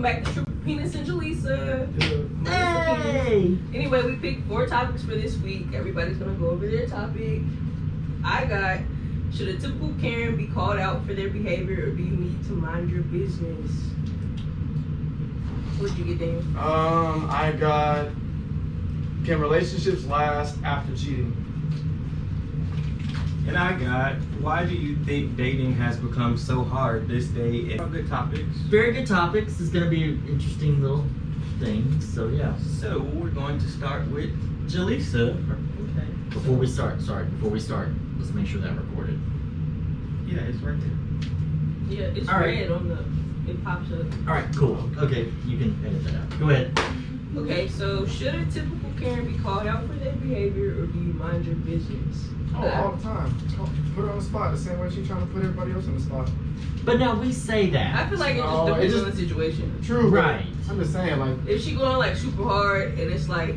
back to Triple Penis and Jaleesa. Hey! Anyway, we picked 4 topics for this week. Everybody's gonna go over their topic. I got, should a typical Karen be called out for their behavior, or do you need to mind your business? What'd you get, Daniel? I got, can relationships last after cheating? And I got, why do you think dating has become so hard this day? And good topics. Very good topics. It's gonna be an interesting little thing. So yeah. So we're going to start with Jaleesa. Okay. Before we start, let's make sure that recorded. Yeah, it's right there. Yeah, it's All right. red on the, it pops up. Alright, cool. Okay, you can edit that out. Go ahead. Okay, so should a typical Karen be called out for their behavior, or do you mind your business? Oh, all the time. Put her on the spot the same way she's trying to put everybody else on the spot. But now we say I that. feel like it No, just it depends just- on the situation. True, but Right. I'm just saying, like, If she going like super hard and it's like,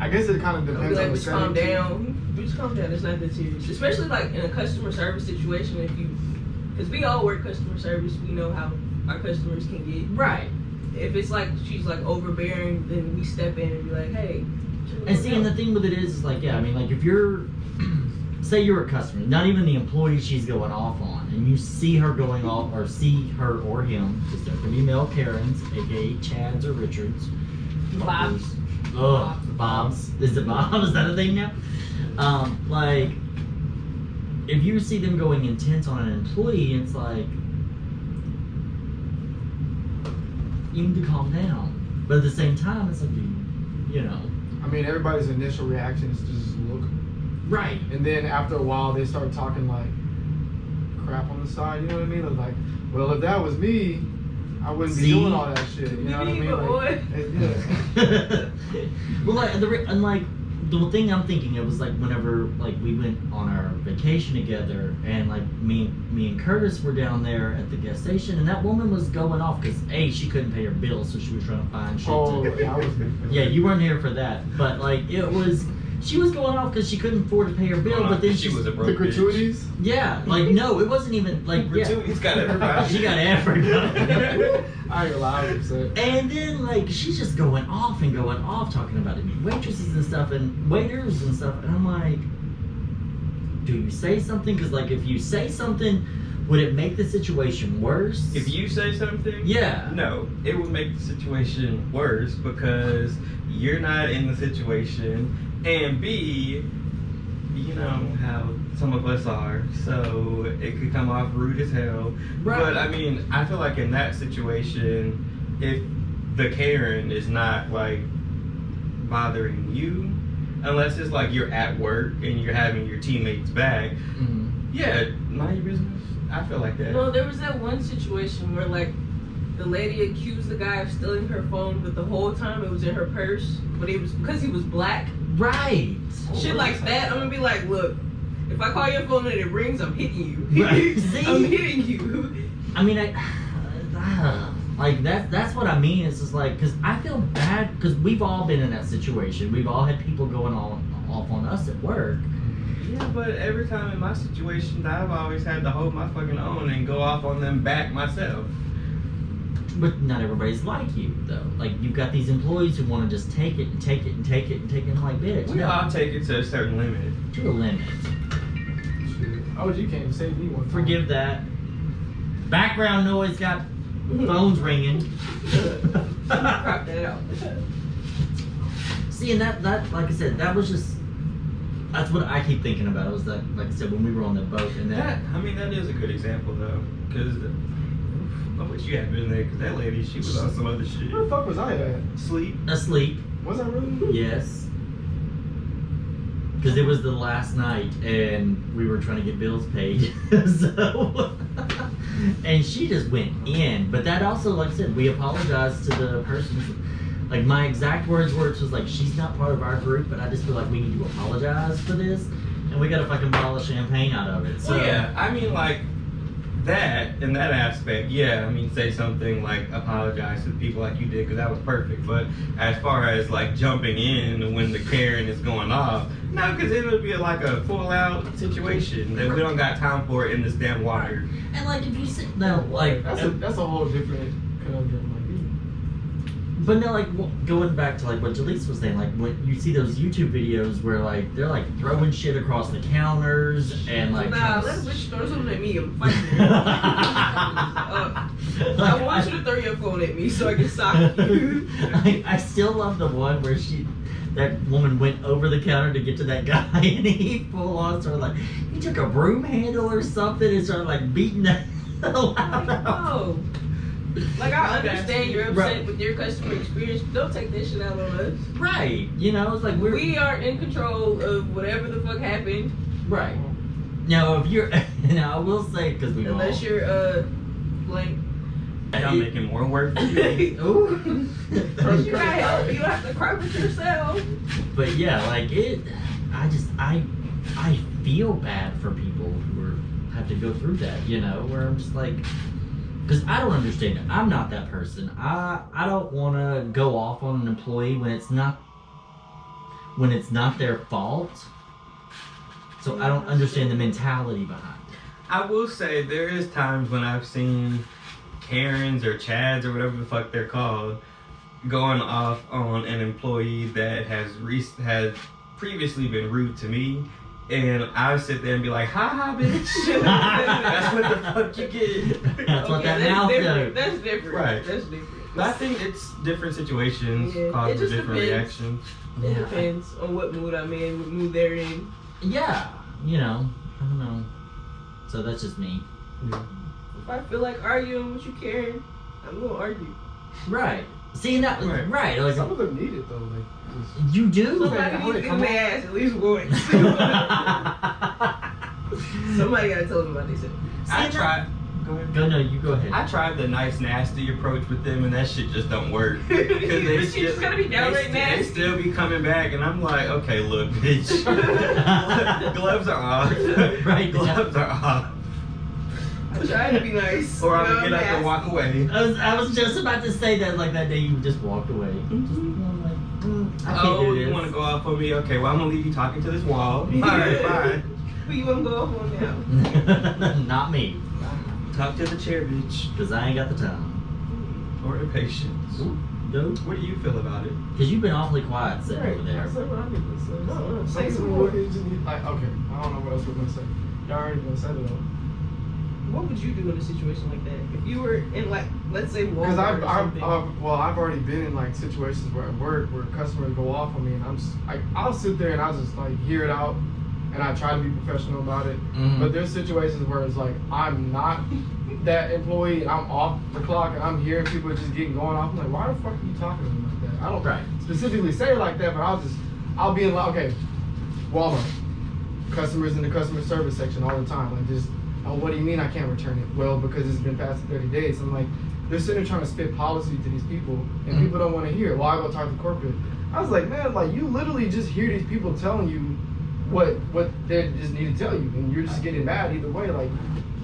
I guess it kind of I'll be depends like, on the just calm setting. down. Just calm down. It's not that serious. Especially like in a customer service situation, because we all work customer service, we know how our customers can get. Right. If it's like she's like overbearing, then we step in and be like, hey. And see, and the thing with it is like, yeah, I mean, like if you're, say you're a customer, not even the employee she's going off on, and you see her going off, or see her or him, because there can be male Karens, aka Chads or Richards. Bobs. Ugh, Bobs. Is it Bob? Is that a thing now? Like, if you see them going intense on an employee, it's like, you need to calm down. But at the same time, it's like, you know. I mean, everybody's initial reaction is to just look. Right. And then after a while, they start talking like crap on the side, you know what I mean? It's like, well, if that was me, I wouldn't be doing all that shit, you know what I mean? Like, yeah. Well, like, the thing I'm thinking of was like whenever like we went on our vacation together, and like me and Curtis were down there at the gas station, and that woman was going off because she couldn't pay her bills, so she was trying to find shit. Oh, yeah, I was good for that. Yeah, you weren't here for that, but like she was going off because she couldn't afford to pay her bill, but then she was a The broke bitch. gratuities? yeah, like no, it wasn't even like Gratuities got everybody. she got everybody. I ain't allowed to say. And then, like, she's just going off, talking about it. Waitresses and stuff, and waiters and stuff. And I'm like, do you say something? Because, like, if you say something, would it make the situation worse? If you say something, yeah. no, it would make the situation worse because you're not in the situation, and B, you know how some of us are, so it could come off rude as hell. Right. But I mean, I feel like in that situation, if the Karen is not like bothering you, unless it's like you're at work and you're having your teammates back, yeah, mind your business. I feel like that. No, there was that one situation where like the lady accused the guy of stealing her phone, but the whole time it was in her purse. But it was because he was black. Right. Shit like that. I'm gonna be like, look, if I call your phone and it rings, I'm hitting you. Right. See? I'm hitting you. I mean, like that's what I mean. It's just like, because I feel bad, because we've all been in that situation. We've all had people going off on us at work. Yeah, but every time in my situations, I've always had to hold my fucking own and go off on them back myself. But not everybody's like you, though. Like, you've got these employees who want to just take it and take it and take it and take it, and I'm like, bitch. We all take it to a certain limit. To a limit. Shit. Oh, you can't save me one time. Forgive that. Background noise got phones ringing. Crop that out. See, and that, like I said, that was just, that's what I keep thinking about. It was that, like I said, when we were on the boat, and that. I mean, that is a good example, though, because I wish you had been there, because that lady, she was on some other shit. Where the fuck was I at? Sleep. Asleep. Was I really? Yes. Because it was the last night, and we were trying to get bills paid. So, and she just went in. But that also, like I said, we apologized to the person. Like, my exact words were, it was like, she's not part of our group, but I just feel like we need to apologize for this. And we got a fucking bottle of champagne out of it. So, Well, yeah, I mean, like, that, in that aspect, yeah, I mean, say something like apologize to the people like you did, because that was perfect. But as far as like jumping in when the Karen is going off, no, because it would be like a full out situation that we don't got time for in this damn water. And like, if you sit, no, like, That's a whole different conundrum. Like, But no, like going back to like what Jaleesa was saying, like when you see those YouTube videos where like they're like throwing shit across the counters and like. Nah, let a bitch throw something at me and fight it. I want you to throw your phone at me so I can sock you. I still love the one where that woman went over the counter to get to that guy and he full on started like, he took a broom handle or something and started like beating the hell out of him. Oh. Like, I understand you're upset with your customer experience, but don't take this shit out on us. Right. You know, it's like we aren't in control of whatever the fuck happened. Right. Now, if you're, now I will say, because we unless you're, blank. I'm making more work for you. Ooh. Unless you got help, you don't have to cry with yourself. But yeah, like I feel bad for people who have to go through that, you know, where I'm just like, because I don't understand it. I'm not that person. I don't want to go off on an employee when it's not their fault. So I don't understand the mentality behind it. I will say there is times when I've seen Karens or Chads or whatever the fuck they're called going off on an employee that has previously been rude to me. And I would sit there and be like, ha ha, bitch. That's what the fuck you get. That's what that mouth does. That's different. Right. That's different. But I think it's different situations cause for different reactions. It depends on what mood I'm in, what mood they're in. Yeah, you know, I don't know. So that's just me. Yeah. If I feel like arguing with you, Karen, I'm gonna argue. Right. See, that right. Like, some of them need it though. Like, you do. Somebody needs to get their ass at least once. Somebody gotta tell them about themselves. I tried. Go ahead. No, you go ahead. I tried the nice, nasty approach with them, and that shit just don't work. Because She just gotta be downright nasty. They still be coming back, and I'm like, okay, look, bitch. Gloves are off. Right. Gloves are off. I'm trying to be nice. Or I'm gonna get up and walk away. I was just about to say that, like that day you just walked away. I can't do this. You want to go off on me? Okay, well I'm gonna leave you talking to this wall. Alright, bye. Who you wanna go off on now? Not me. Talk to the chair, bitch. Because I ain't got the time. Or the patience. No. What do you feel about it? Because you've been awfully quiet sitting over there. Say what I need to say. Say some more. more. Like, okay, I don't know what else we're gonna say. Y'all already gonna say it though. What would you do in a situation like that? If you were in, like, let's say Walmart Because or something. I've already been in like situations where at work where customers go off on me, and I'm just like, I'll sit there and I'll just like hear it out, and I try to be professional about it. Mhm. But there's situations where it's like I'm not that employee, and I'm off the clock, and I'm hearing people just getting going off. I'm like, why the fuck are you talking to me like that? I don't specifically say it like that, but I'll be in like, okay, Walmart, customers in the customer service section all the time, like just. Oh, what do you mean I can't return it? Well, because it's been past 30 days. I'm like, they're sitting there trying to spit policy to these people, and people don't want to hear it. Well, I go talk to corporate. I was like, man, like you literally just hear these people telling you what they just need to tell you, and you're just getting mad either way. Like,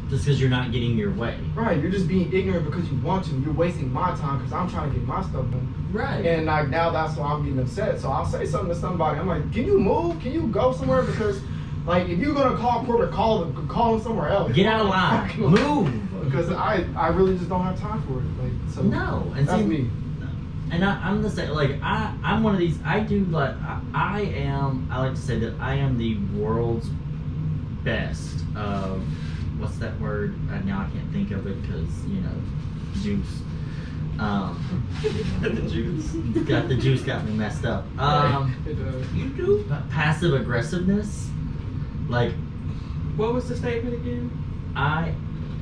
Just because you're not getting your way. right, you're just being ignorant because you want to. You're wasting my time because I'm trying to get my stuff done. Right. And like now that's why I'm getting upset. So I'll say something to somebody. I'm like, can you move? Can you go somewhere? Because like, if you're gonna call corporate, call them somewhere else. Get out of line. Move. Because I really just don't have time for it. Like, so No. And that's see, me. And I'm the same. Like I'm one of these. I do like I like to say that I am the world's best of what's that word? Now I can't think of it because juice. The juice. The juice got me messed up. You do? Passive aggressiveness. Like, What was the statement again? I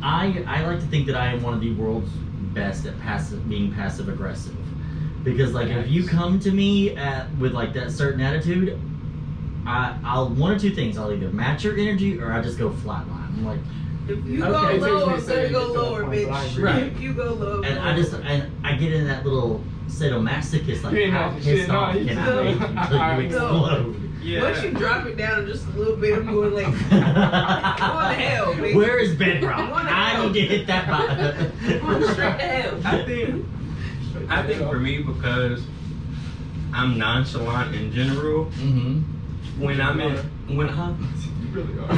like to think that I am one of the world's best at being passive aggressive, because like if you come to me with like that certain attitude, I'll one or two things. I'll either match your energy or I just go flatline. I'm like, if you okay, go low, I'm gonna go lower, bitch. Right. If you go low, and I get in that little sadomasochist like, how pissed off can I make you until you explode? Yeah. Once you drop it down just a little bit, I'm going like, I'm going to hell, baby. Where is bedrock? I'm going to I hell. need to hit that button. I'm going straight to hell. I think for me, because I'm nonchalant in general, Mm-hmm. when I'm in You really are.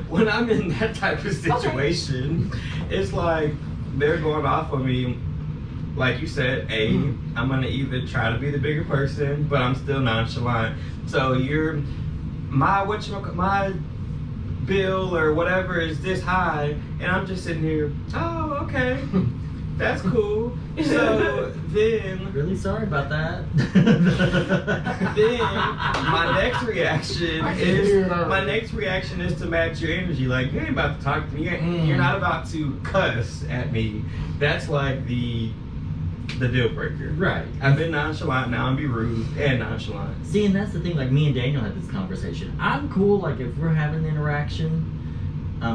when I'm in that type of situation, it's like they're going off on me, like you said, I'm gonna either try to be the bigger person, but I'm still nonchalant. So my bill or whatever is this high, and I'm just sitting here. Oh, okay, that's cool. So then, Really sorry about that. then my next reaction is to match your energy. Like, you ain't about to talk to me. You're not about to cuss at me. That's like the deal breaker. Right. I've been nonchalant, now I'm be rude and nonchalant. See, and that's the thing, like me and Daniel had this conversation. I'm cool, like if we're having an interaction,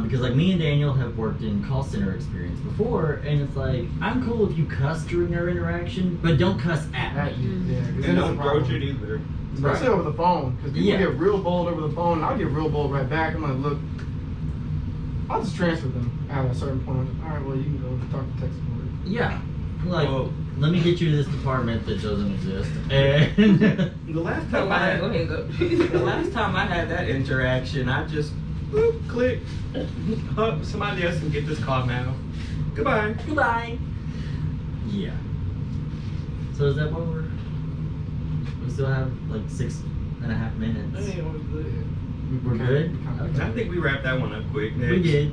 because like me and Daniel have worked in call center experience before, and it's like, I'm cool if you cuss during our interaction, but don't cuss at me. Yeah, 'cause And then don't it's a broach problem. it either. Especially over the phone, because people get real bold over the phone, and I'll get real bold right back. I'm like, look, I'll just transfer them at a certain point. I'm just, all right, well, you can go talk to tech support. Yeah. Like, Well, let me get you to this department that doesn't exist. And the last Go time ahead, go. the last time I had that interaction, I just boop, click. Oh, somebody else can get this call now. Goodbye. goodbye. Yeah. So is that what we still have like 6.5 minutes? We're good? I think we wrapped that one up quick. We did.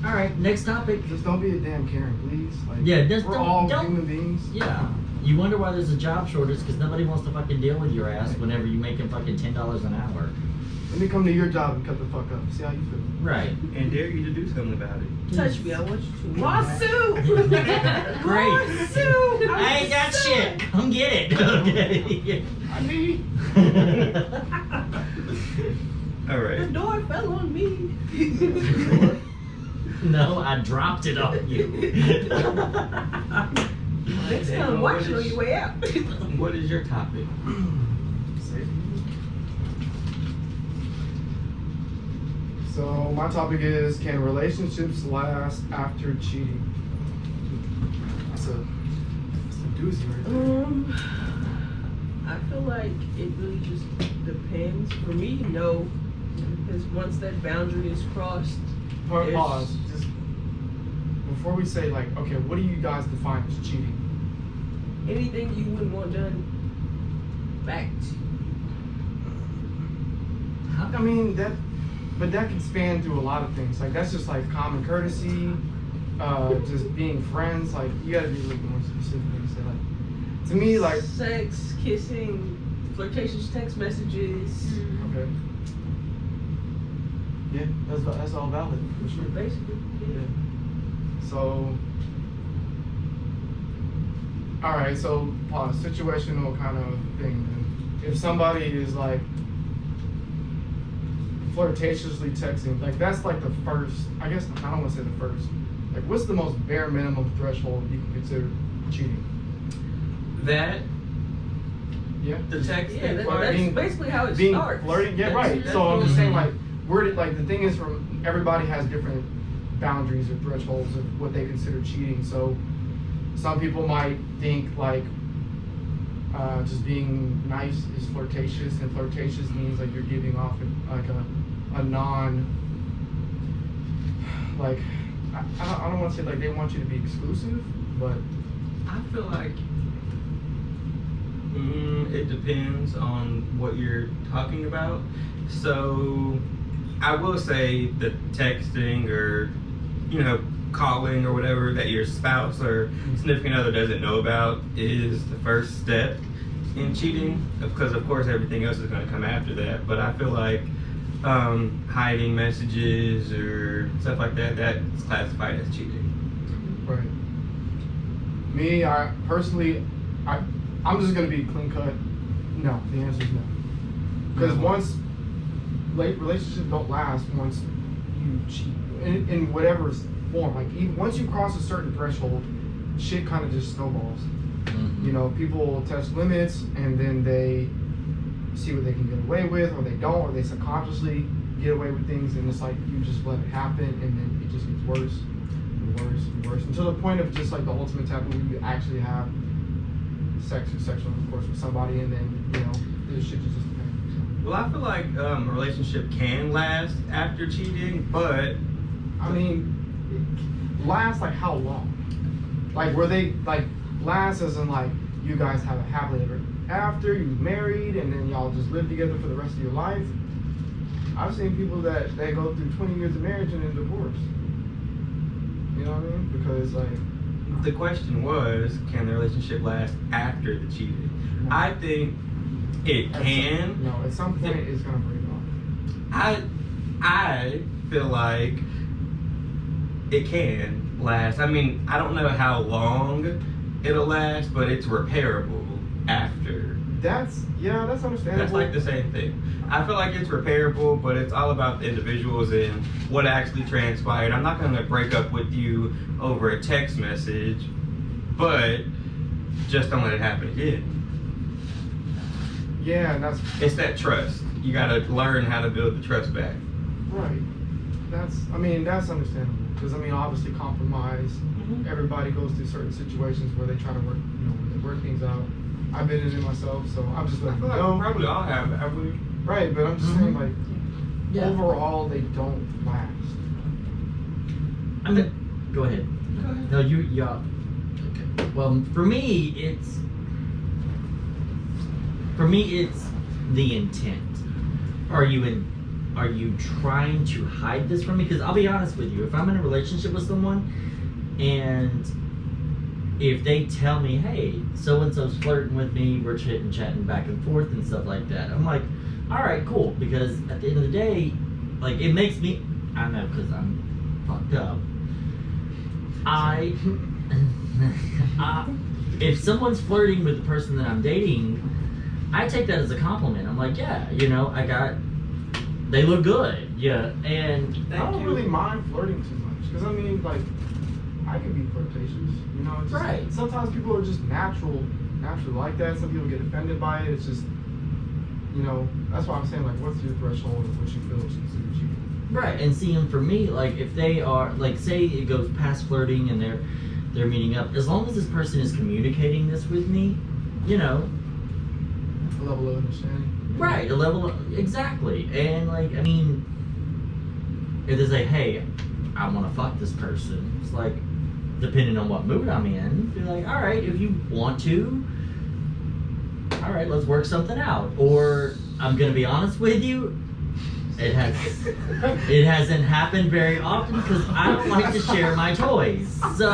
All right, next topic. Just don't be a damn Karen, please. Like, Yeah, just we're don't- all don't- human beings. Yeah. You wonder why there's a job shortage because nobody wants to fucking deal with your ass whenever you making fucking $10 an hour. Let me come to your job and cut the fuck up. See how you feel. Right. And dare you to do something about it. Touch me, I want you to. Lawsuit! Great. Lawsuit! I ain't got shit. Come get it. Okay. I need. All The right. door fell on me. No, I dropped it on you. Next time, watch it on your way out. What is your topic? So my topic is, can relationships last after cheating? That's a doozy right there. I feel like it really just depends. For me, no, because once that boundary is crossed, Pause. Just before we say like, okay, what do you guys define as cheating? anything you wouldn't want done back to you. I mean that, but that can span through a lot of things. Like that's just like common courtesy, just being friends. Like you gotta be a little more specific when you say like. To me, like Sex, kissing, flirtatious text messages. okay, yeah, that's all valid for sure. Basically, yeah. So, all right. So, pause. Situational kind of thing. If somebody is like flirtatiously texting, like that's like the first. I guess I don't want to say the first. Like, what's the most bare minimum threshold you can consider cheating? That Yeah. the text Yeah, thing, that's being- basically how it Being starts. flirty, yeah, right. That's- So I'm just Mhm. saying, like, like the thing is, from everybody has different boundaries or thresholds of what they consider cheating. So some people might think like just being nice is flirtatious, and flirtatious means like you're giving off a non like I don't want to say like they want you to be exclusive, but I feel like it depends on what you're talking about. So I will say that texting or calling or whatever that your spouse or significant other doesn't know about is the first step in cheating, because of course everything else is going to come after that. But I feel like hiding messages or stuff like that, that's classified as cheating. right. Me, I personally, I'm just gonna be clean cut. No, the answer is no. Because No. once relationships don't last once you cheat in whatever form. Like even once you cross a certain threshold, shit kind of just snowballs. Mhm. You know, people test limits and then they see what they can get away with, or they don't, or they subconsciously get away with things, and it's like you just let it happen, and then it just gets worse and worse and worse until the point of just like the ultimate taboo where you actually have sex or sexual intercourse with somebody, and then this shit just depends. Well, I feel like a relationship can last after cheating, but I mean, it lasts like how long? Like, were they, like, last as in, like, you guys have a happily ever after, you married, and then y'all just live together for the rest of your life? I've seen people that they go through 20 years of marriage and then divorce. You know what I mean? Because, like... The question was, can the relationship last after the cheating? No. I think it can. At some point it's gonna break off. I feel like it can last. I mean, I don't know how long it'll last, but it's repairable after. That's understandable. That's like the same thing. I feel like it's repairable, but it's all about the individuals and what actually transpired. I'm not gonna break up with you over a text message, but just don't let it happen again. Yeah, and it's that trust. You gotta learn how to build the trust back. Right. That's understandable. Because obviously compromise. Mm-hmm. Everybody goes through certain situations where they try to work, where they work things out. I've been in it myself, so I'm just letting you know. We probably all have we? Right, but I'm just saying, like, overall, they don't last. Go ahead. Go ahead. No, y'all. Okay. Well, for me, it's the intent. Are you trying to hide this from me? Because I'll be honest with you, if I'm in a relationship with someone and if they tell me, hey, so-and-so's flirting with me, we're chatting back and forth and stuff like that, I'm like, all right, cool. Because at the end of the day, like, it makes me, I know, because I'm fucked up. If someone's flirting with the person that I'm dating, I take that as a compliment. I'm like, yeah, they look good. Yeah, and I don't really mind flirting too much. Because, like, I can be flirtatious. It's just, right. Sometimes people are just naturally like that. Some people get offended by it. It's just, that's why I'm saying, like, what's your threshold of what you feel is considered cheating? Right, and seeing for me, like, if they are, like, say it goes past flirting and they're meeting up, as long as this person is communicating this with me, A level of understanding. Right, exactly. And, like, if they say, hey, I want to fuck this person, it's like, depending on what mood I'm in, be like, all right, if you want to, all right, let's work something out. Or I'm gonna be honest with you, it hasn't happened very often because I don't like to share my toys. So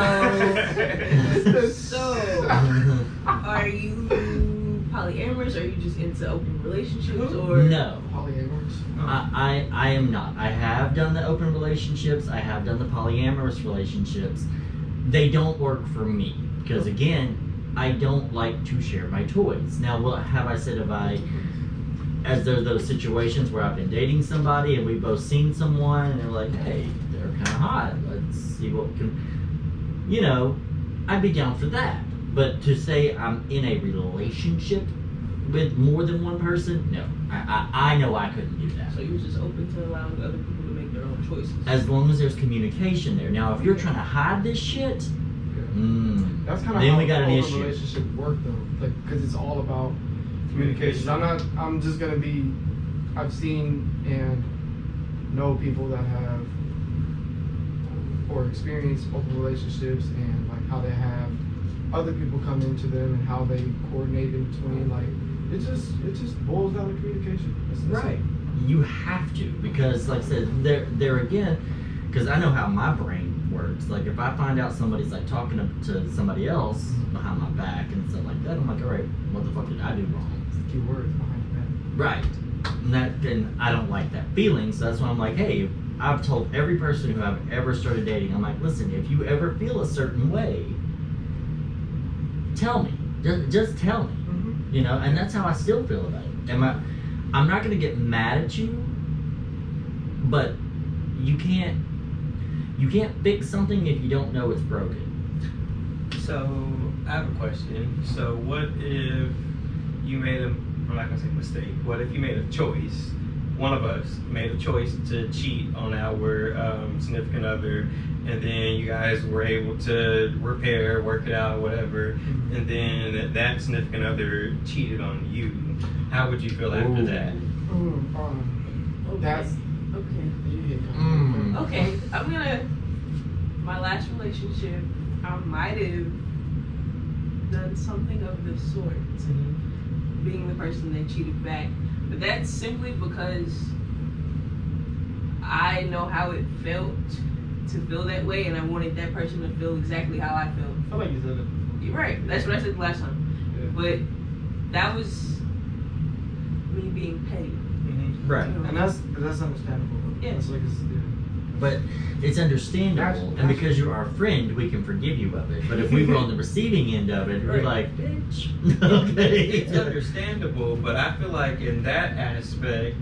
are you polyamorous? Or are you just into open relationships? Or no? Polyamorous? I am not. I have done the open relationships. I have done the polyamorous relationships. They don't work for me because, again, I don't like to share my toys. Now, what have I said? As there are those situations where I've been dating somebody and we've both seen someone and they're like, hey, they're kind of hot. Let's see what we can, I'd be down for that. But to say I'm in a relationship with more than one person, no. I know I couldn't do that. So you're just open to allowing other people to make their own choices? As long as there's communication there. Now, if you're trying to hide this shit, that's kind of then how we got an all issue. Relationship work though, like, because it's all about communication. I've seen and know people that have or experience open relationships and like how they have other people come into them and how they coordinate in between. Like, it just boils down to communication. That's right. You have to, because like I said, there again, because I know how my brain works. Like, if I find out somebody's like talking to somebody else behind my back and stuff like that, I'm like, all right, what the fuck did I do wrong? It's the key words behind that. Right. And I don't like that feeling, so that's why I'm like, hey, I've told every person who I've ever started dating, I'm like, listen, if you ever feel a certain way, tell me. Just tell me. Mm-hmm. And that's how I still feel about it. I'm not gonna get mad at you, but you can't fix something if you don't know it's broken. So I have a question. So what if you made I'm not gonna say mistake. What if you made a choice? One of us made a choice to cheat on our significant other, and then you guys were able to repair, work it out, whatever, and then that significant other cheated on you. How would you feel after that? That's okay. I'm gonna. My last relationship, I might have done something of the sort, being the person that cheated back. But that's simply because I know how it felt to feel that way, and I wanted that person to feel exactly how I felt. I feel like you said it. You're right. That's what I said last time. Yeah. But that was me being petty. Right. You know? And that's understandable. Yeah. That's like But it's understandable, and because you're our friend, we can forgive you of it. But if we were on the receiving end of it, we're like, bitch. Okay. It's understandable, but I feel like in that aspect,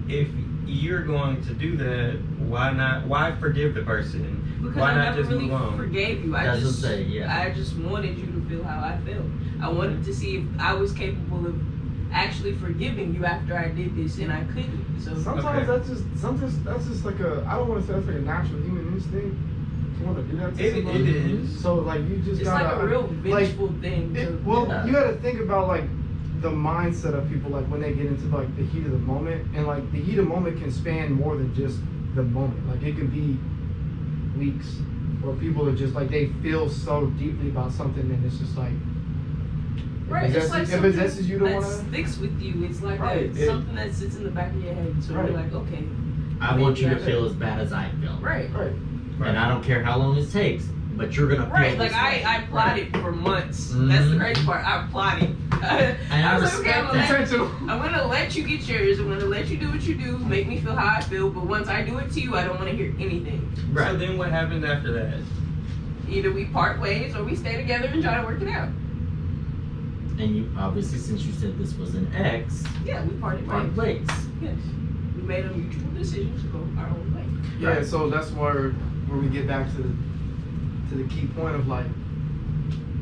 if you're going to do that, why forgive the person? Because Why I not never just really move on? forgave you. I That's just what I'm saying, yeah. I just wanted you to feel how I felt. I wanted to see if I was capable of actually forgiving you after I did this, and I couldn't. So sometimes that's just like a, I don't want to say that's like a natural human instinct to want to do that to somebody. It is. So like you just it's gotta, like a real vengeful thing. you gotta think about like the mindset of people, like when they get into like the heat of the moment, and like the heat of the moment can span more than just the moment. Like it can be weeks where people are just like, they feel so deeply about something, and it's just like, Right, it's like if it something possesses you, don't that want to. sticks with you. It's like Right. something that sits in the back of your head. So Right. you're like, okay, I want you to maybe I feel as bad as I feel. right. Right. And I don't care how long it takes, but you're gonna feel Right, this like way. I plotted for months. That's the crazy part. I plotted. And I was like, okay, respect that. I'm gonna let you get yours. I'm gonna let you do what you do, make me feel how I feel. But once I do it to you, I don't want to hear anything. Right. So then what happens after that? Either we part ways or we stay together and try to work it out. And you obviously, since you said this was an ex, Yeah, we parted ways. Yes, we made a mutual decision to go our own way. Yeah, so that's where we get back to the key point of like,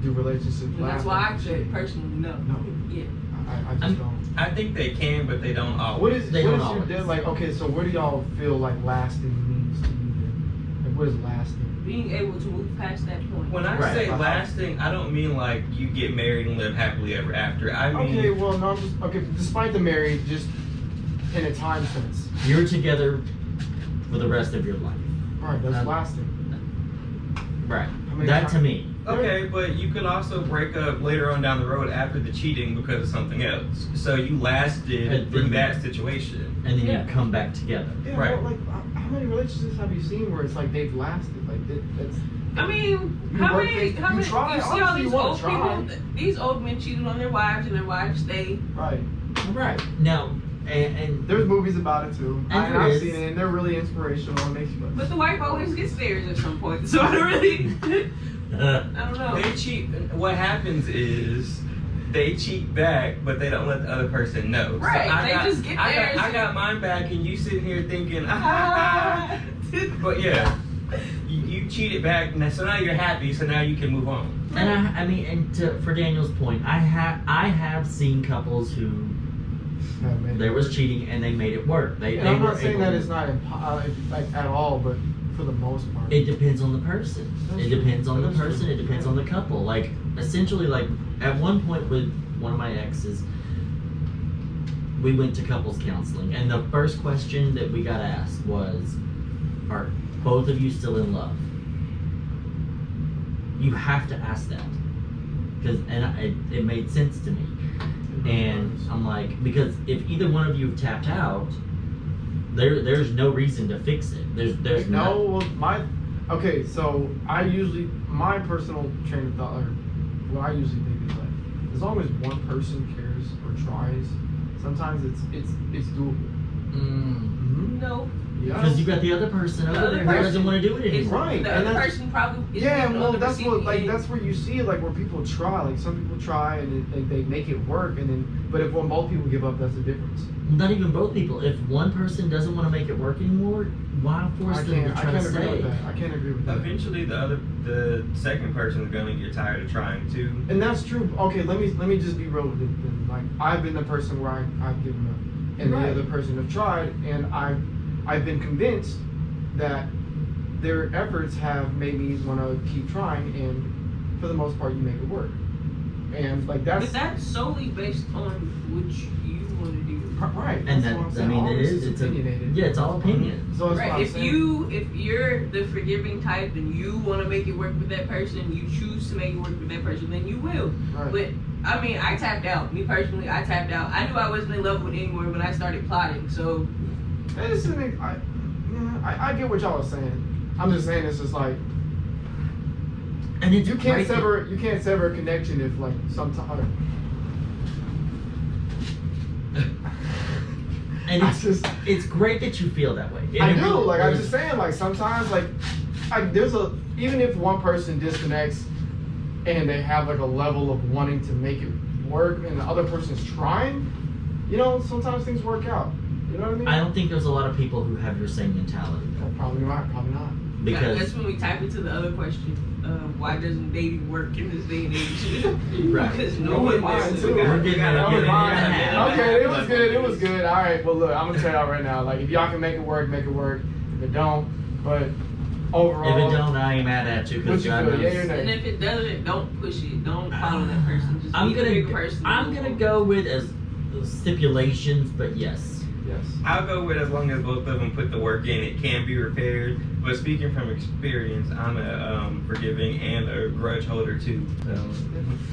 do relationships And last? that's why I said personally no. No. Yeah. I just don't. I think they can, but they don't always. What is They what don't is your always. deal like? Okay, so what do y'all feel like lasting means to you? Then? Like, what is lasting? Being able to move past that point. When I Right. say lasting, I don't mean like you get married and live happily ever after. I mean, Okay, well, no, despite the marriage, just in a time sense. you're together for the rest of your life. Right, that's lasting. Right. How many That times- to me. okay, but you could also break up later on down the road after the cheating because of something else. So you lasted And through then- that situation. And then Yeah. you come back together. Yeah, Right. well, like, how many relationships have you seen where it's like they've lasted? Like, that's. I mean, You how work many? it- How you many? try. You see all Obviously, these you wanna old try. people. These old men cheated on their wives, and their wives stay. Right. Right. Now, and There's movies about it too. And there I've is. seen it, and they're really inspirational. It makes you. But the wife always gets theirs at some point. So I don't really. I don't know. They cheat. What happens is they cheat back, but they don't let the other person know. Right, So they just get theirs. I got mine back, and you sitting here thinking, ah. But yeah, you cheated back, and so now you're happy. So now you can move on. And I mean, for Daniel's point, I have seen couples who there was cheating and they made it work. They And I'm were not saying able that to- it's not like at all, but for the most part. It depends on the person. That's It true. depends on the That's true. person. It depends Yeah. on the couple. Like essentially, like at one point with one of my exes, we went to couples counseling, and the first question that we got asked was, "Are both of you still in love?" You have to ask that, because it made sense to me. And I'm like, because if either one of you have tapped out, there's no reason to fix it. There's no. Okay, so my personal train of thought, or what I usually think is like, as long as one person cares or tries, sometimes it's doable. No. Because you got the other person over there who doesn't want to do it Is anymore. Right, The and other that's- person probably is Yeah, on well, the that's what receiving end. that's where you see it, like where people try. Like some people try and they make it work, and then but if when both people give up, that's the difference. Not even both people. If one person doesn't want to make it work anymore, why force them to I try to can't agree stay? with that. I can't agree with that. Eventually, the second person is gonna get tired of trying too. And that's true. Okay, let me just be real with it then. Like I've been the person where I've given up, and Right. the other person have tried, and I've been convinced that their efforts have made me want to keep trying, and for the most part, you make it work. And like But that's that's solely based on what you want to do. Right. And that's what I'm that, I saying. mean, All it this is. It's opinionated. Yeah, it's all opinion. So that's what Right. I'm saying. If you're the forgiving type and you want to make it work with that person, you choose to make it work with that person, then you will. Right. But I mean, I tapped out. Me personally, I tapped out. I knew I wasn't in love with anyone when I started plotting. So. I get what y'all was saying. I'm just saying it's just like. And it's You can't sever a connection if like sometimes. And it's great that you feel that way. I do. Like I'm just saying, like sometimes, like even if one person disconnects and they have like a level of wanting to make it work, and the other person's trying, sometimes things work out. You know what I mean? I don't think there's a lot of people who have your same mentality. Probably not. Probably not. Because that's when we tap into the other question. Why doesn't dating work in this day and age? Right. Because no one mine does. too. Okay, it was good. It was good. All right. Well, look, I'm gonna tell y'all right now. Like, if y'all can make it work, make it work. If it don't, but overall, if it don't, I ain't mad at you because God knows. And if it doesn't, don't push it. Don't follow that person. Just be a bigger person. I'm gonna go with as stipulations, but yes. Yes. I'll go with as long as both of them put the work in, it can be repaired. But speaking from experience, I'm a forgiving and a grudge holder too.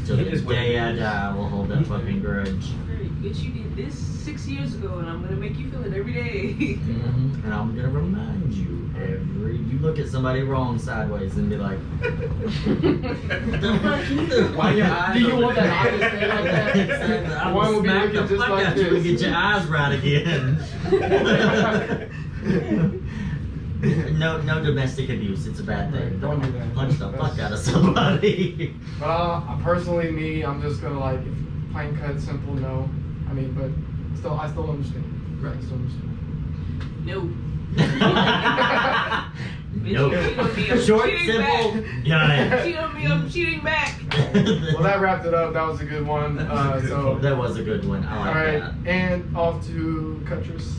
Till the day I die, we'll hold that fucking grudge. But you did this 6 years ago, and I'm gonna make you feel it every day. Mm-hmm. And I'm gonna remind you you look at somebody wrong sideways and be like, what the fuck you do? Why your eyes? Do you want that eye to stay like that? Exactly. I One will will be smack looking the just fuck like out you and this. get your eyes right again. No domestic abuse. It's a bad thing. Right, don't do that. Punch the fuck out of somebody. But personally, I'm just gonna like plain cut, simple, no. I mean, but I still understand. Right. I still understand. No. Nope. She don't be a Short, cheating simple, back. gun. She don't be a cheating back. Well, that wrapped it up. That was a good one. So That was a good one. I like all right, that. and off to Cuttress.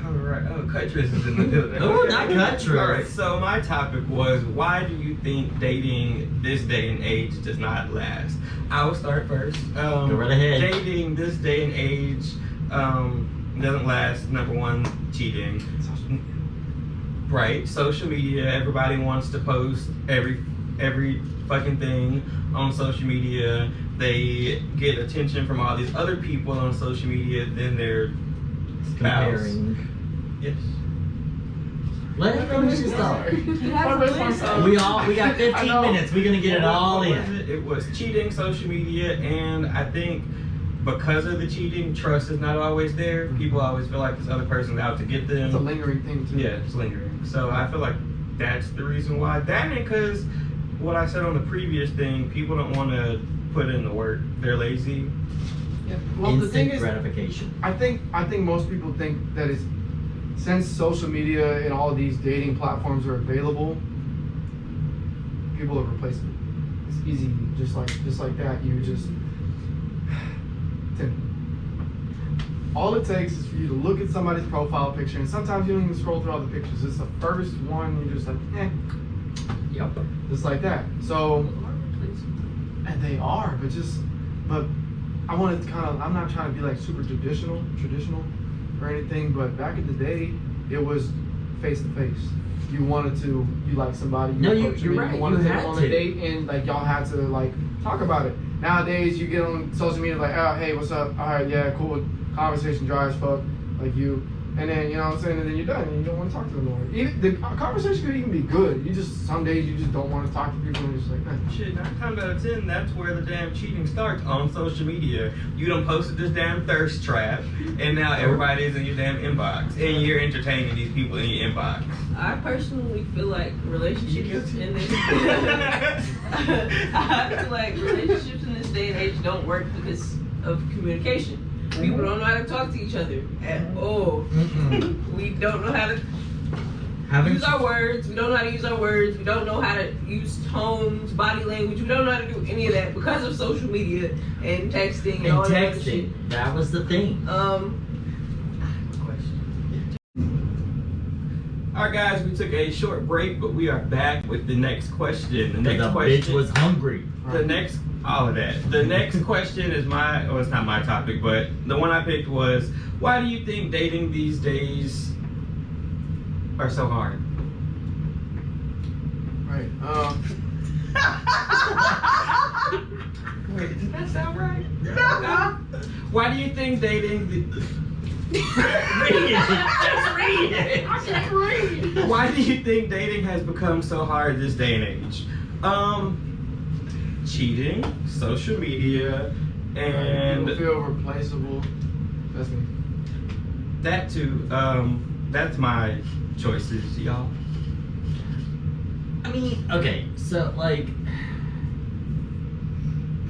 All right. Oh, Cuttress is in the building. Oh, not Cuttress. All right. So my topic was, why do you think dating this day and age does not last? I will start first. Go right ahead. Dating this day and age doesn't last. Number one, cheating. Right. Social media. Everybody wants to post every fucking thing on social media. They get attention from all these other people on social media. Then they're Comparing. Yes. Let him finish his thought. We got 15 minutes. We're gonna get it all What was in. it was cheating, social media, and I think because of the cheating, trust is not always there. People always feel like this other person's out to get them. It's a lingering thing too. Yeah, it's lingering. So I feel like that's the reason why. That and because what I said on the previous thing, people don't want to put in the work. They're lazy. Yeah. Well, the thing Instant is, gratification. I think most people think that it's since social media and all of these dating platforms are available, people have replaced it. It's easy, just like that. You just all it takes is for you to look at somebody's profile picture, and sometimes you don't even scroll through all the pictures. It's the first one, you're just like, Yep. just like that. So, and they are, but I wanted to I'm not trying to be like super traditional or anything, but back in the day, it was face to face. You like somebody, No, approach you're them, right. you wanted to You take had them on to. a date, and like y'all had to like talk about it. Nowadays, you get on social media like, oh, hey, what's up? All right, yeah, cool. Conversation dry as fuck, like you. And then, you know what I'm saying, and then you're done, and you don't want to talk to them anymore. The conversation could even be good. Some days you just don't want to talk to people, and you're just like, Shit, 9 times out of 10, that's where the damn cheating starts, on social media. You done posted this damn thirst trap, and now everybody's in your damn inbox, and you're entertaining these people in your inbox. I personally feel like relationships in this relationships in this day and age don't work because of communication. People don't know how to talk to each other at all. We don't know how to use our words. We don't know how to use our words. We don't know how to use tones, body language. We don't know how to do any of that because of social media and texting and all that other shit. That was the thing. All All right, guys, we took a short break, but we are back with the next question. The next The question bitch was hungry. The next, all of that. The next question is it's not my topic, but the one I picked was, why do you think dating these days are so hard? Right. Wait, did that sound right? No. Why do you think dating? Read it. Just read it. I can't read. Why do you think dating has become so hard this day and age? Cheating, social media, and People feel replaceable. That's me. that too. That's my choices, y'all. I mean, okay, so like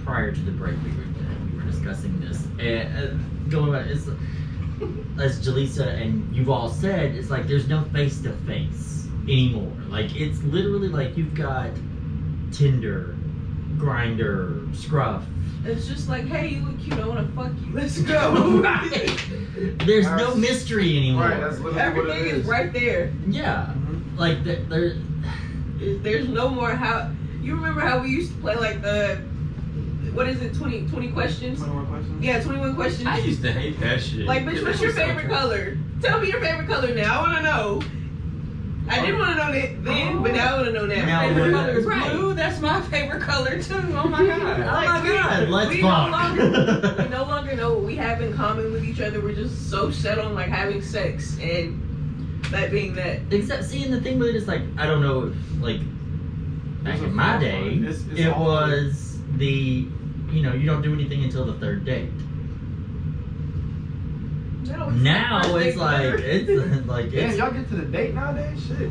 prior to the break, we were discussing this, and going back, it's as Jaleesa and you've all said, it's like there's no face to face anymore. Like it's literally like you've got Tinder, Grinder, Scruff. It's just like, hey, you look cute, I want to fuck you. Let's go. Right. There's no mystery anymore. Right, that's literally Everything what it is right there. Yeah, Mhm. like there. There's no more how. You remember how we used to play like the, what is it, 20 questions? 21 questions? Yeah, 21 questions. I used to hate that shit. Like, bitch, what's your favorite color? Tell me your favorite color now. I want to know. I didn't want to know that then, but now I want to know now. Now favorite we're- color is Right. blue. That's my favorite color too. Oh my god. Oh my god, let's we fuck. no longer know what we have in common with each other. We're just so set on like having sex and that being that. Except seeing the thing with it is like I don't know if like back It's a in my fun day one. It's it all- was the you don't do anything until the third date. Now it's like it's like Damn, it's y'all get to the date nowadays? Shit.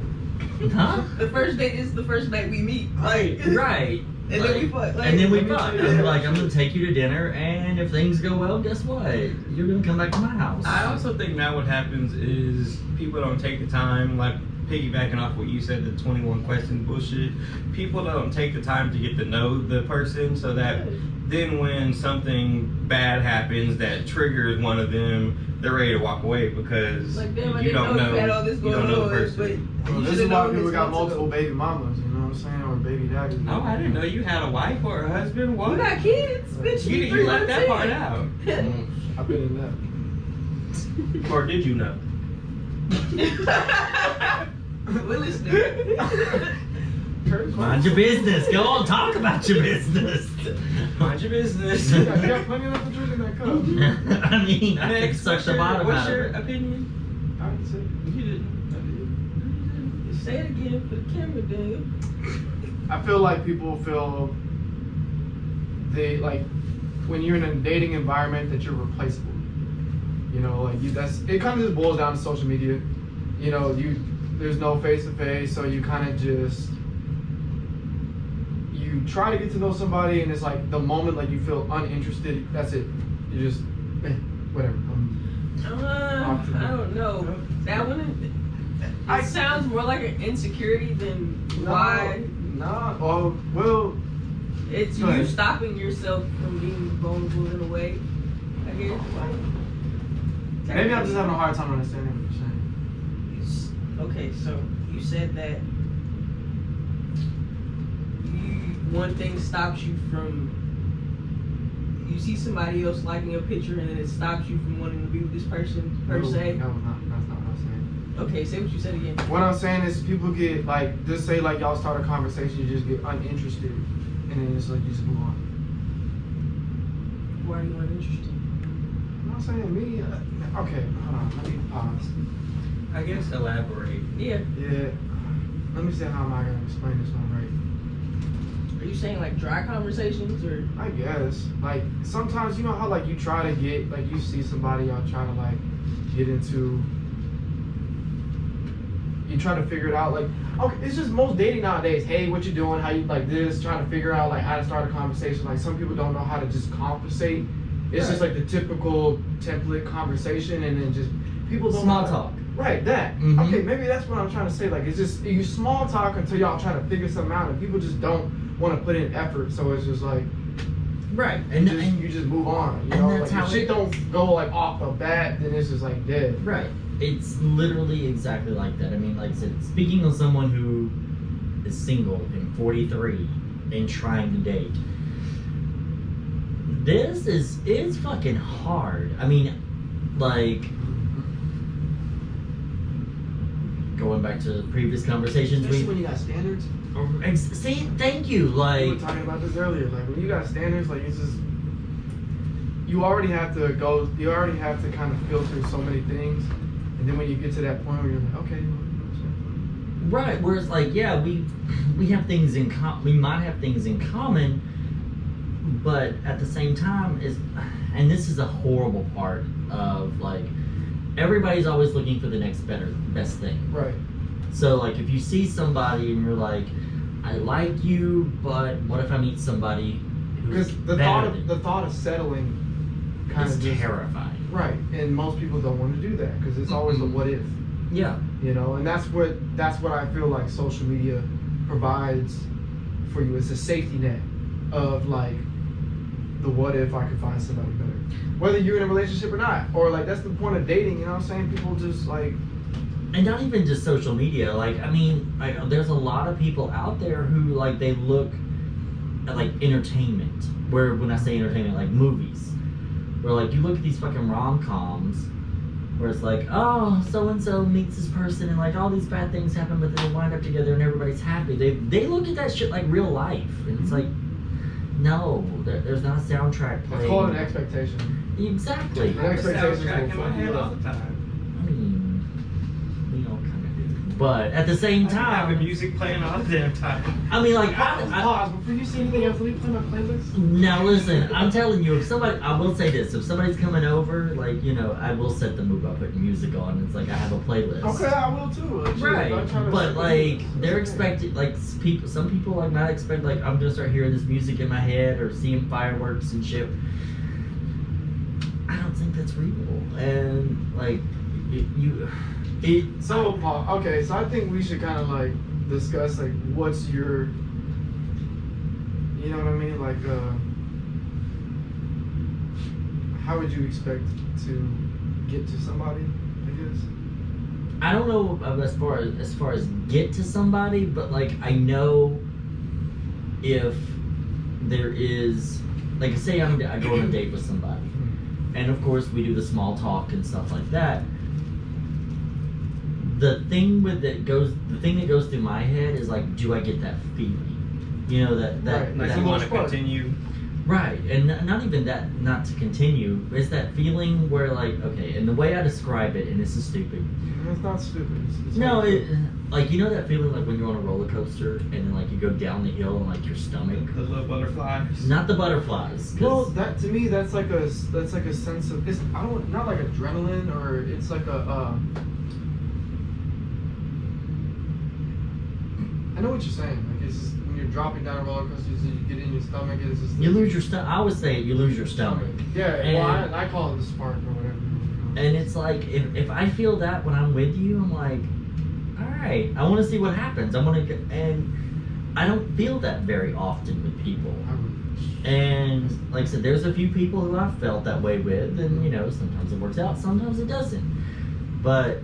huh? The first date is the first night we meet. Like, Right. And then we fuck. Like, And then we let me fuck. tell you. I'm like, I'm gonna take you to dinner, and if things go well, guess what? You're gonna come back to my house. I also think now what happens is people don't take the time, like piggybacking off what you said, the 21 question bullshit. People don't take the time to get to know the person, so that then when something bad happens that triggers one of them, they're ready to walk away because Like, damn, I you didn't don't know know you had all this you going don't know the on, person. but Well, you this is should've why known people this got months ago. multiple baby mamas, you know what I'm saying? Or baby daddies. Oh, I didn't know you had a wife or a husband. What? You got kids, bitch. You, you left that part out. I've been in that. Or did you know? We're listening. Mind your business. Go on, talk about your business. Mind your business. You got plenty enough to drink in that cup. I mean, I can Next, suck the bottom what's out your of it. opinion? I didn't say it. You didn't. Say it again for the camera, Daniel. I feel like people feel they like when you're in a dating environment that you're replaceable. You know, like it kind of just boils down to social media. You know, there's no face to face, so you kind of just you try to get to know somebody, and it's like the moment like you feel uninterested, that's it. You just whatever. I don't know. That one, it sounds more like an insecurity than why. Nah. Oh well. It's Go you ahead. stopping yourself from being vulnerable in a way. I guess. Maybe I'm just having a hard time understanding what you're saying. Okay, so you said that one thing stops you from. You see somebody else liking a picture and then it stops you from wanting to be with this person per se. No, that's not what I'm saying. Okay, say what you said again. What I'm saying is people get like, just say like y'all start a conversation, you just get uninterested, and then it's like you just move on. Why are you uninterested? I'm not saying me. Okay, hold on. Let me pause. I guess elaborate. Yeah. Yeah. Let me see how am I gonna explain this one right. Are you saying like dry conversations or? I guess like sometimes you know how like you try to get like you see somebody y'all try to like get into. You try to figure it out like okay, it's just most dating nowadays. Hey, what you doing? How you like this? Trying to figure out like how to start a conversation. Like some people don't know how to just conversate. It's just like the typical template conversation, and then just people don't Small know how- talk. Right, that. Mhm. Okay, maybe that's what I'm trying to say. Like it's just you small talk until y'all try to figure something out, and people just don't want to put in effort. So it's just like Right. you just move on. You and know, that's like how if shit it don't go like off the bat, then it's just like dead. Right. It's literally exactly like that. I mean, like I said, speaking of someone who is single and 43 and trying to date, it's fucking hard. I mean, like, going back to previous conversations, Especially when you got standards. See, thank you. Like, We were talking about this earlier. Like when you got standards, like it's just you already have to kind of filter so many things, and then when you get to that point where you're like, okay, right, where it's like, yeah, we have things in we might have things in common, but at the same time and this is a horrible part of, like, everybody's always looking for the next best thing. right. So, like, if you see somebody and you're like, I like you, but what if I meet somebody who's Because the thought of settling kind is of just, terrifying. right, and most people don't want to do that because it's always a what if. Yeah. You know, and that's what I feel like social media provides for you. It's a safety net of, like, the what if I could find somebody better, whether you're in a relationship or not, or, like, that's the point of dating. You know what I'm saying? People just, like, and not even just social media. Like, I mean, like, there's a lot of people out there who, like, they look at, like, entertainment. Where when I say entertainment, like movies, where, like, you look at these fucking rom-coms where it's like, oh, so-and-so meets this person and, like, all these bad things happen, but then they wind up together and everybody's happy. They look at that shit like real life. And it's like, no, there's not a soundtrack playing. it's called an expectation. Exactly. An expectation Soundtrack in will my fuck head you all up. the time. I mean, we all kind of do. But at the same I have time, music playing all the damn time. I mean, like, Pause. Before you see anything else, let me play my playlist. now listen, I'm telling you, I will say this, if somebody's coming over, like, you know, I will set the mood by putting music on. It's like I have a playlist. Okay, I will too. Like, shit, Right, I'm trying to but, set the like, mood. they're expected, like, some people, like, not expect, like, I'm gonna start hearing this music in my head or seeing fireworks and shit. I don't think that's real. And, like, So, Paul, okay, so I think we should kind of, like, discuss, like, what's your, you know what I mean? Like, how would you expect to get to somebody, I guess? I don't know as far as get to somebody, but, like, I know if there is, like, say I go on a date with somebody, and of course we do the small talk and stuff like that. The thing that goes through my head is, like, do I get that feeling? You know, that Right, Like, that you want to spark. continue. right, and not even that, not to continue. It's that feeling where, like, okay, and the way I describe it, and this is stupid. It's not stupid. It's No, like- like, you know that feeling, like, when you're on a roller coaster and then, like, you go down the hill and, like, your stomach. The little butterflies. Not the butterflies. 'Cause Well, that to me, that's like a sense of, it's, I don't, not like adrenaline, or it's like a, I know what you're saying. Like, it's just when you're dropping down a roller coaster, you get in your stomach, and it's just you lose your stomach. I always say you lose your stomach. Yeah, And- well, I call it the spark or whatever. And it's like, if I feel that when I'm with you, I'm like, all right, I want to see what happens. And I don't feel that very often with people. And like I said, there's a few people who I've felt that way with, and, you know, sometimes it works out, sometimes it doesn't. But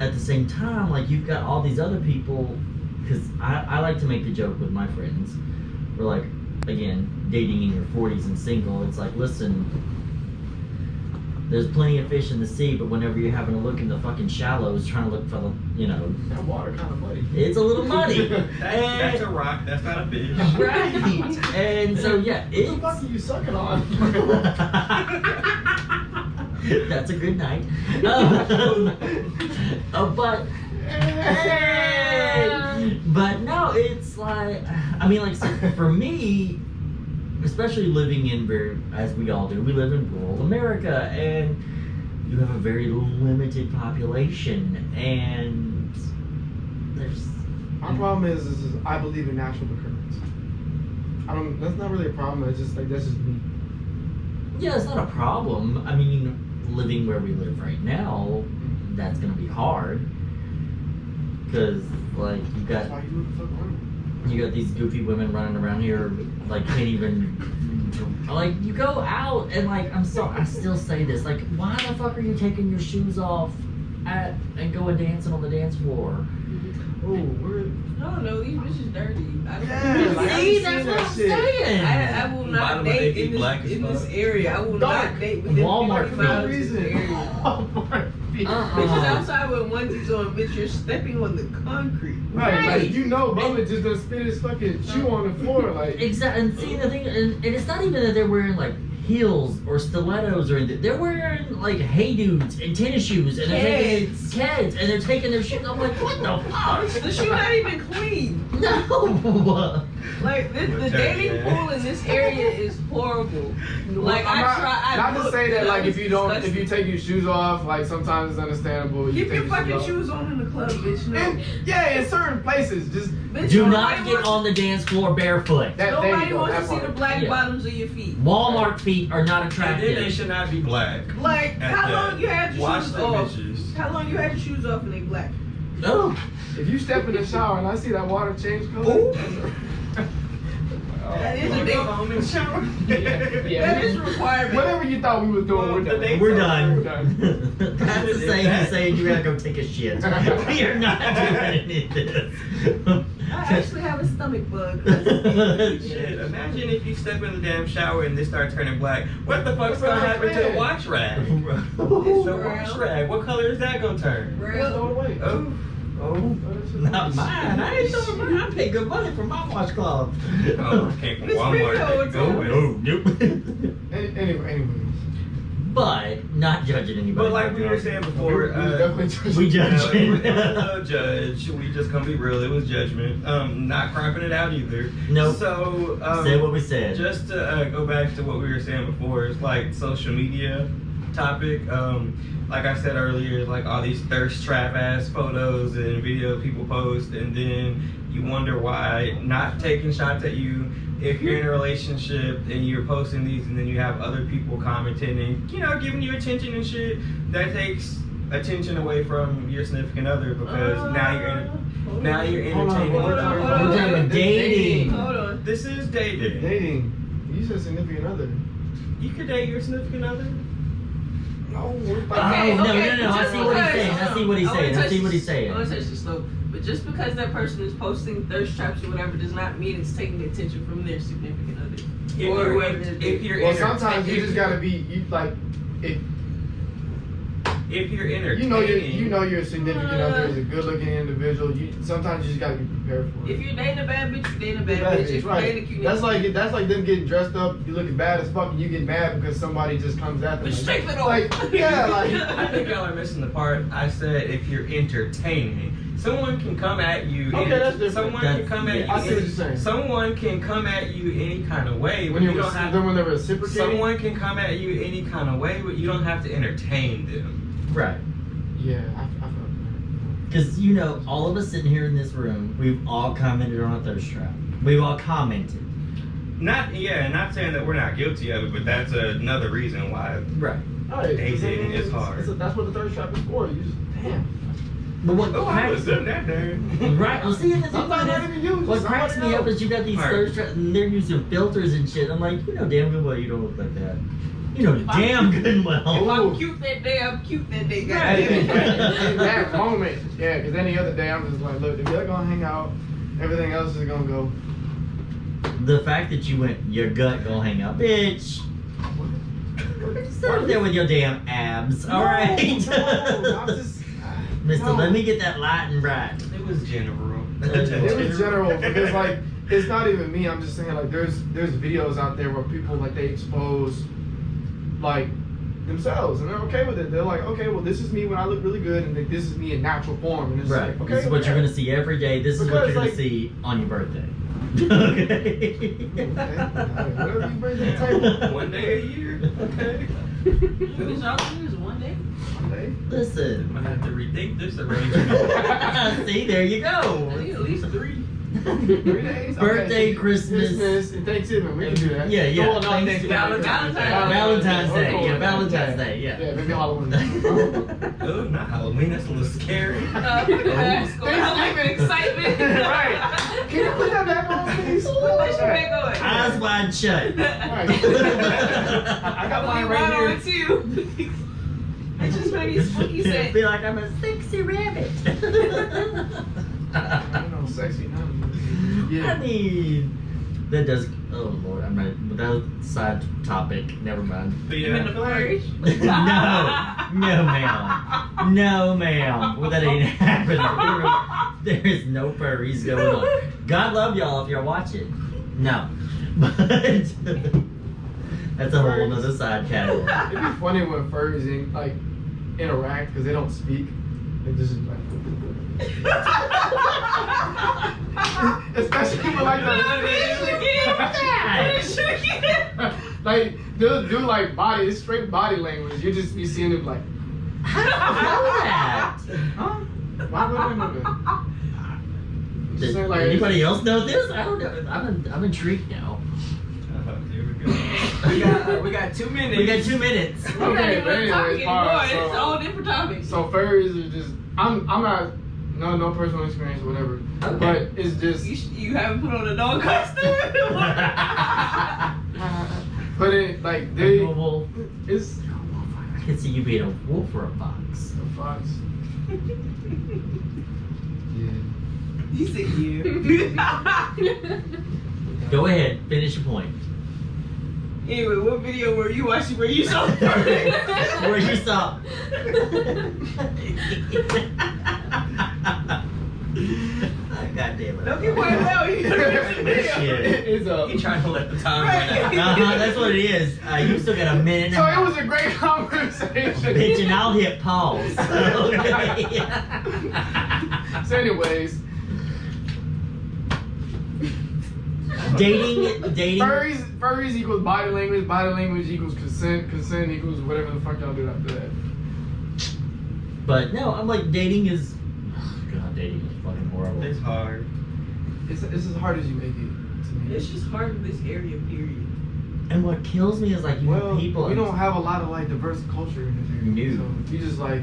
at the same time, like, you've got all these other people, because I like to make the joke with my friends. We're like, again, dating in your 40s and single, it's like, listen, there's plenty of fish in the sea, but whenever you're having a look in the fucking shallows, trying to look for the, you know, That water kind of muddy. it's a little muddy. That's a rock. That's not a fish. Right. And so, yeah, What the fuck are you sucking on? That's a good night. But but no, it's like, I mean, like, so for me, especially living in as we all do, we live in rural America, and you have a very limited population, and there's. My problem is I believe in natural occurrence. That's not really a problem. It's just like, that's just me. Yeah, it's not a problem. I mean, living where we live right now, that's gonna be hard. Cause, like, That's why you do the fuck running. you got these goofy women running around here, like, can't even, like, you go out and, like, I still say this, like, why the fuck are you taking your shoes off and going dancing on the dance floor? Oh, we're. I don't know, these bitches dirty. I don't Yeah, like, See, I've that's seen what that I'm shit. saying. I will not Bottom of date they in be black as this fuck. area. I will Dark. not date within Walmart 50 for no miles of this reason. area. Walmart. Bitches outside with onesies on, bitch, you're stepping on the concrete. Right, Right. like you know, Bubba just gonna spit his fucking shoe on the floor, like. Exactly. And see the thing, and it's not even that they're wearing like heels or stilettos or anything. Like, they're wearing like hey dudes and tennis shoes and they're taking kids and they're taking their shit. I'm like, what the fuck? The shoe not even clean. No. Like the dating pool in this area is horrible. Like I'm not to looked, say that but like it's if you disgusting. take your shoes off, like sometimes it's understandable. Keep your fucking off. shoes on in the club, bitch. No. And, yeah, in certain places, just Bitch, Do nobody not get wants- on the dance floor barefoot. that. There Nobody you go. wants That to see part. the black Yeah. bottoms of your feet. Walmart feet are not And then they attractive. should not be black. Like, At how that. long you had your Wash shoes them off? bitches. How long you had your shoes off and they black? No. If you step in the shower and I see that water change color, That is a You big go home and shower. That is a requirement. whatever you thought we was doing, Well, we're the done. date's We're over. done. We're done. That's the same as saying you gotta go take a shit. We are not doing any of this. I actually have a stomach bug. Shit, imagine if you step in the damn shower and they start turning black. What the fuck's gonna happen to the wash rag? It's the wash rag. What color is that gonna turn? Just throw it away. Oh. Not mine. I ain't throwing mine. I pay good money for my washcloth. Oh, it came from It's pretty Walmart. old, Go with. nope. Anyways. But not judging anybody. But like we were saying before, we definitely we you know, judge. it was no judge. We just gonna be real. It was judgment. Not cropping it out either. Nope. So Say what we said. just to go back to what we were saying before, it's like social media topic. Like I said earlier, like all these thirst trap ass photos and videos people post, and then you wonder why not taking shots at you if you're in a relationship and you're posting these, and then you have other people commenting and giving you attention and shit. That takes attention away from your significant other because now you're entertaining. Hold on. We're talking about dating. Hold on. This is dating. Dating. You said significant other. You could date your significant other. No, we're Oh, no. I just see what he's because- saying. I see what he's I wanna saying. I touch see what he's this- saying. I want to touch this slow. But just because that person is posting thirst traps or whatever does not mean it's taking attention from their significant other. If you're Well, sometimes you just gotta be if you're entertaining, you know your significant other is a good looking individual. Sometimes you just gotta be prepared for it. If you're dating a bad bitch, you're dating a bad Bad bitch. If bitch, you're right. dating a cute That's nigga, like them getting dressed up, you looking bad as fuck, and you get mad because somebody just comes at them. But straight it off. Like, yeah, like. I think y'all are missing the part. I said if you're entertaining. Someone can come at you. Okay, that's different. Someone can come at you. I see what you're saying. Someone can come at you any kind of way, but When you you don't have. when they're reciprocating. Someone can come at you any kind of way, but you don't have to entertain them. Right. Yeah, I felt that. Because, all of us sitting here in this room, we've all commented on a thirst trap. We've all commented. Not saying that we're not guilty of it, but that's another reason why. Right. Right, Dating is hard. That's what the thirst trap is for. You just damn. But what Oh, I was done that day. Right. Well, see, Sometimes not even you. what just cracks somebody me up else. is you got these Right. thirst traps, and they're using filters and shit. I'm like, damn good well you don't look like that. Damn good and if well. I'm cute that day, I'm cute that day. Hey, Goddamn. in that moment, yeah, because any other day I'm just like, look, if you're gonna hang out, everything else is gonna go. The fact that you went, your gut gonna hang up, bitch. Sit up there with your damn abs, all right? No, I'm just. Mister, no. let me get that light and bright. It was general. It was general because like it's not even me. I'm just saying like there's videos out there where people like they expose like themselves and they're okay with it. They're like, okay, well this is me when I look really good and like, this is me in natural form. And it's Right. like, okay, This is what yeah. you're gonna see every day. This is what Because, you're gonna like- see on your birthday. Okay. Whatever you bring to the table. One day a year. Okay. This all you is one day. One day. Listen. I have to rethink this arrangement. See, there you I go. need at least 3. 3 days. Birthday, so Christmas. and Thanksgiving. We can do that. Yeah, yeah. No, not Thanksgiving. Valentine's Day. Valentine's Day. Okay. Yeah, Valentine's Day. Yeah. Yeah, maybe Halloween. Oh, not Halloween. That's a little scary. Halloween excitement. Right. Can you put that back on, please? Where's your back going? Eyes wide shut. Right. I got mine right on here. too. It's just funny as Spooky said. Be like, I'm a sexy rabbit. I don't know, sexy now. Yeah. I mean, that does. Oh Lord, I'm not. That was a side topic. Never mind. But You in the flourish? No, ma'am. No, ma'am. Well, that ain't happening. There is no furries going on. God love y'all if you're watching. No, but that's a whole nother side category. It'd be funny when furries interact because they don't speak. They just like. Especially with like like they'll do like it's straight body language. You just be seeing them like. How do you know that? Huh? Why would I know that? Does Just like, anybody else know this? I don't know. I'm intrigued now. Here we go. We got 2 minutes. We got 2 minutes. We're not Okay, even but gonna talk anyways, anymore. alright, It's all different topics. So furries are just. I'm not. No personal experience or whatever. Okay. But it's just. You haven't put on a dog costume? But it like Are you a they. wolf? It's I can see you being a wolf or a fox. a fox. Yeah. He said you. Go ahead, finish your point. Anyway, what video were you watching where you saw the furry? Where you saw. God damn it. Don't get quiet now. You gotta watch the video. Shit. It's a. You trying to let the time Right. run out. That's what it is. You still got a minute and a So it half. was a great conversation. Bitch, and I'll hit pause. Okay. So anyways, Dating. furries equals body language equals consent equals whatever the fuck y'all do after that. But no, I'm like, dating is. God, dating is fucking horrible. It's hard. It's as hard as you make it to me. It's just hard in this area, period. And what kills me is like you have people. we don't have a lot of like diverse culture in this area. No. So you just like,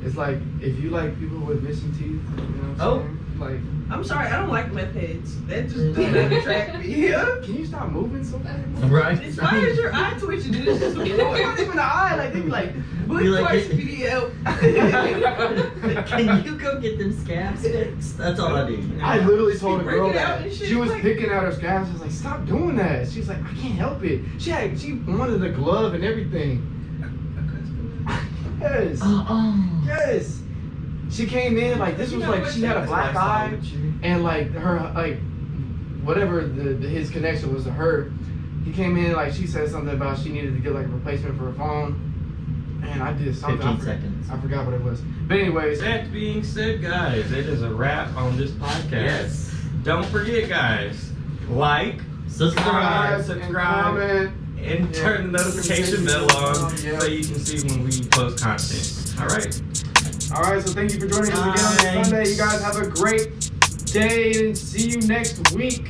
it's like if you like people with missing teeth, you know what I'm saying? Like, I'm sorry, I don't like meth heads. That just does not attract me. can you stop moving so fast? Right. It's why is your eye twitching? It's just It wasn't even the eye. Like they be like, blink like twice it- if you need help. Can you go get them scabs fixed? That's all I need. I literally told a She girl break it out that and shit, she was like- picking out her scabs. She was like, "Stop doing that." She's like, "I can't help it." She wanted a glove and everything. Yes, yes. She came in like this was like she had a black eye and like her like whatever his connection was to her. He came in like she said something about she needed to get like a replacement for her phone. And I did something. 15 seconds. I forgot what it was. But anyways, That being said, guys, it is a wrap on this podcast. Yes. Don't forget, guys, like, Subscribe. subscribe, comment. and turn the notification bell on so you can see when we post content. All right. All right, so thank you for joining us again on this Bye. Sunday. You guys have a great day and see you next week.